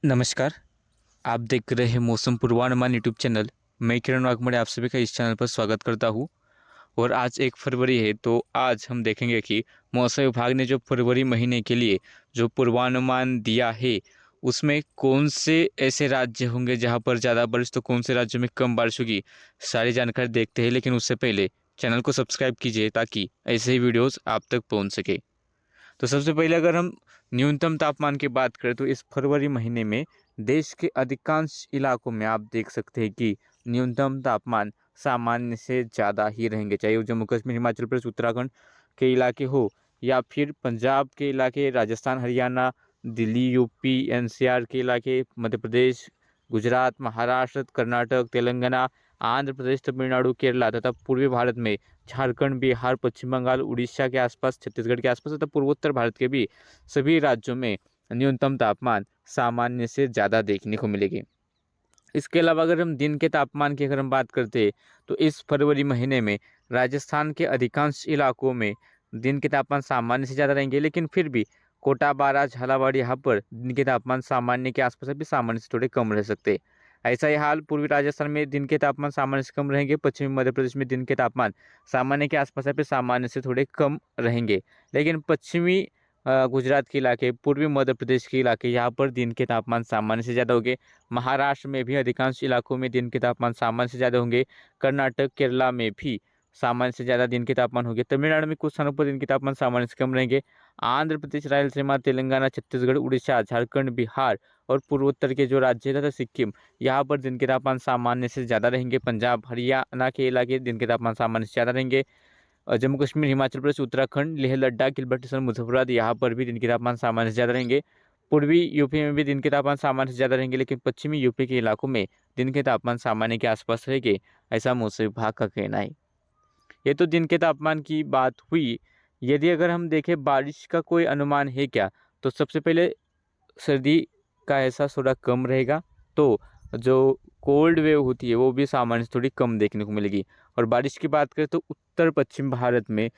नमस्कार। आप देख रहे हैं मौसम पूर्वानुमान यूट्यूब चैनल। मैं किरण वाघमोड़े आप सभी का इस चैनल पर स्वागत करता हूं। और आज 1 फरवरी है, तो आज हम देखेंगे कि मौसम विभाग ने जो फरवरी महीने के लिए जो पूर्वानुमान दिया है, उसमें कौन से ऐसे राज्य होंगे जहां पर ज़्यादा बारिश, तो कौन से राज्यों में कम बारिश होगी। सारी जानकारी देखते हैं, लेकिन उससे पहले चैनल को सब्सक्राइब कीजिए ताकि ऐसे ही वीडियोज़ आप तक पहुँच सके। तो सबसे पहले अगर हम न्यूनतम तापमान की बात करें, तो इस फरवरी महीने में देश के अधिकांश इलाकों में आप देख सकते हैं कि न्यूनतम तापमान सामान्य से ज़्यादा ही रहेंगे, चाहे वो जम्मू कश्मीर, हिमाचल प्रदेश, उत्तराखंड के इलाके हो या फिर पंजाब के इलाके, राजस्थान, हरियाणा, दिल्ली, यूपी, एनसीआर के इलाके, मध्य प्रदेश, गुजरात, महाराष्ट्र, कर्नाटक, तेलंगाना, आंध्र प्रदेश, तमिलनाडु, केरला तथा पूर्वी भारत में झारखंड, बिहार, पश्चिम बंगाल, उड़ीसा के आसपास, छत्तीसगढ़ के आसपास तथा पूर्वोत्तर भारत के भी सभी राज्यों में न्यूनतम तापमान सामान्य से ज़्यादा देखने को मिलेगी। इसके अलावा अगर हम दिन के तापमान की अगर हम बात करते हैं, तो इस फरवरी महीने में राजस्थान के अधिकांश इलाकों में दिन के तापमान सामान्य से ज़्यादा रहेंगे, लेकिन फिर भी कोटा, बारा, झालावाड़ यहाँ पर दिन के तापमान सामान्य के आसपास भी सामान्य से थोड़े कम रह सकते हैं। ऐसा ही हाल पूर्वी राजस्थान में दिन के तापमान सामान्य से कम रहेंगे। पश्चिमी मध्य प्रदेश में दिन के तापमान सामान्य के आसपास है, फिर सामान्य से थोड़े कम रहेंगे। लेकिन पश्चिमी गुजरात के इलाके, पूर्वी मध्य प्रदेश के इलाके, यहाँ पर दिन के तापमान सामान्य से ज़्यादा होंगे। महाराष्ट्र में भी अधिकांश इलाकों में दिन के तापमान सामान्य से ज़्यादा होंगे। कर्नाटक, केरला में भी सामान्य से ज़्यादा दिन के तापमान होंगे। तमिलनाडु में कुछ स्थानों पर दिन के तापमान सामान्य से कम रहेंगे। आंध्र प्रदेश, रायलसीमा, तेलंगाना, छत्तीसगढ़, उड़ीसा, झारखंड, बिहार और पूर्वोत्तर के जो राज्य तथा सिक्किम, यहाँ पर दिन के तापमान सामान्य से ज़्यादा रहेंगे। पंजाब, हरियाणा के इलाके दिन के तापमान सामान्य से ज़्यादा रहेंगे। जम्मू कश्मीर, हिमाचल प्रदेश, उत्तराखंड, लेह लद्दाख, गिलबर्ट मुजफ्फराबाद, यहाँ पर भी दिन के तापमान सामान्य से ज़्यादा रहेंगे। पूर्वी यूपी में भी दिन के तापमान सामान्य से ज़्यादा रहेंगे, लेकिन पश्चिमी यूपी के इलाकों में दिन के तापमान सामान्य के आसपास रहेंगे, ऐसा मौसम विभाग का कहना है। ये तो दिन के तापमान की बात हुई। यदि अगर हम देखें बारिश का कोई अनुमान है क्या, तो सबसे पहले सर्दी का एहसास थोड़ा कम रहेगा, तो जो कोल्ड वेव होती है वो भी सामान्य से थोड़ी कम देखने को मिलेगी। और बारिश की बात करें तो उत्तर पश्चिम भारत में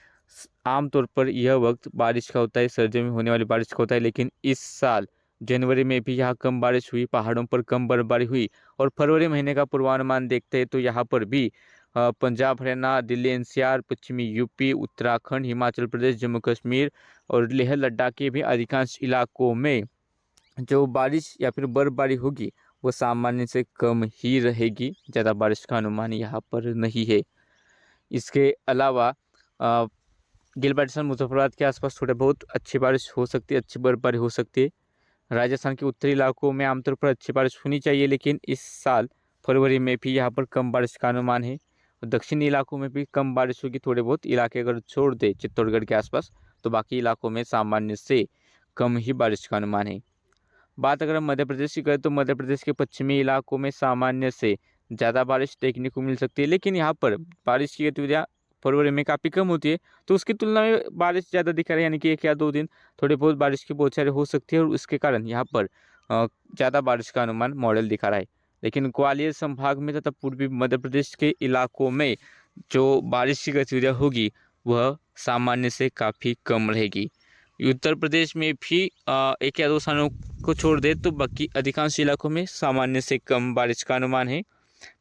आमतौर पर यह वक्त बारिश का होता है, सर्दियों में होने वाली बारिश का होता है। लेकिन इस साल जनवरी में भी यहाँ कम बारिश हुई, पहाड़ों पर कम बर्फबारी हुई। और फरवरी महीने का पूर्वानुमान देखते हैं तो यहाँ पर भी पंजाब, हरियाणा, दिल्ली, एनसीआर, पश्चिमी यूपी, उत्तराखंड, हिमाचल प्रदेश, जम्मू कश्मीर और लेह लद्दाख के भी अधिकांश इलाकों में जो बारिश या फिर बर्फबारी होगी वो सामान्य से कम ही रहेगी। ज़्यादा बारिश का अनुमान यहाँ पर नहीं है। इसके अलावा गिलबर्ट मुजफ्फराबाद के आसपास थोड़े बहुत अच्छी बारिश हो सकती है, अच्छी बर्फबारी हो सकती है। राजस्थान के उत्तरी इलाकों में आमतौर पर अच्छी बारिश होनी चाहिए, लेकिन इस साल फरवरी में भी यहाँ पर कम बारिश का अनुमान है। और दक्षिणी इलाकों में भी कम बारिश होगी। थोड़े बहुत इलाके अगर छोड़ दे चित्तौड़गढ़ के आसपास, तो बाकी इलाकों में सामान्य से कम ही बारिश का अनुमान है। बात अगर हम मध्य प्रदेश की करें, तो मध्य प्रदेश के पश्चिमी इलाकों में सामान्य से ज़्यादा बारिश देखने को मिल सकती है, लेकिन यहाँ पर बारिश की गतिविधियाँ फरवरी में काफ़ी कम होती है, तो उसकी तुलना में बारिश ज़्यादा दिखा रहा है, यानी कि 1 या 2 दिन थोड़ी बहुत बारिश की बौछारें हो सकती है और उसके कारण यहाँ पर ज़्यादा बारिश का अनुमान मॉडल दिखा रहा है। लेकिन ग्वालियर संभाग में तथा पूर्वी मध्य प्रदेश के इलाकों में जो बारिश की गतिविधियाँ होगी वह सामान्य से काफ़ी कम रहेगी। उत्तर प्रदेश में भी 1 या 2 स्थानों को छोड़ दे तो बाकी अधिकांश इलाकों में सामान्य से कम बारिश का अनुमान है।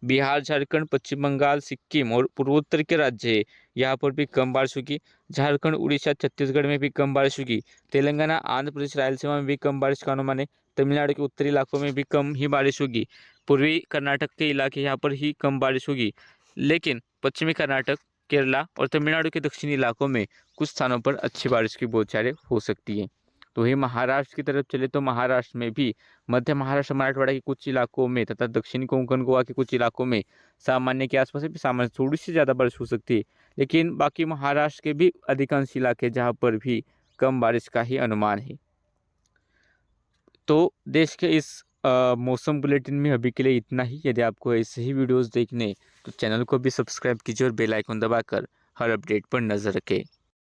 बिहार, झारखंड, पश्चिम बंगाल, सिक्किम और पूर्वोत्तर के राज्य है, यहाँ पर भी कम बारिश होगी। झारखंड, उड़ीसा, छत्तीसगढ़ में भी कम बारिश होगी। तेलंगाना, आंध्र प्रदेश, रायलसीमा में भी कम बारिश का अनुमान है। तमिलनाडु के उत्तरी इलाकों में भी कम ही बारिश होगी। पूर्वी कर्नाटक के इलाके यहाँ पर ही कम बारिश होगी। लेकिन पश्चिमी कर्नाटक, केरला और तमिलनाडु के दक्षिणी इलाकों में कुछ स्थानों पर अच्छी बारिश की बौछारें हो सकती हैं। तो वही महाराष्ट्र की तरफ चले तो महाराष्ट्र में भी मध्य महाराष्ट्र, मराठवाड़ा के कुछ इलाकों में तथा दक्षिणी कोंकण गोवा के कुछ इलाकों में सामान्य के आसपास भी सामान्य थोड़ी सी ज़्यादा बारिश हो सकती है। लेकिन बाकी महाराष्ट्र के भी अधिकांश इलाके जहाँ पर भी कम बारिश का ही अनुमान है। तो देश के इस मौसम बुलेटिन में अभी के लिए इतना ही। यदि आपको ऐसे ही वीडियोस देखने तो चैनल को भी सब्सक्राइब कीजिए और बेल आइकन दबाकर हर अपडेट पर नज़र रखें।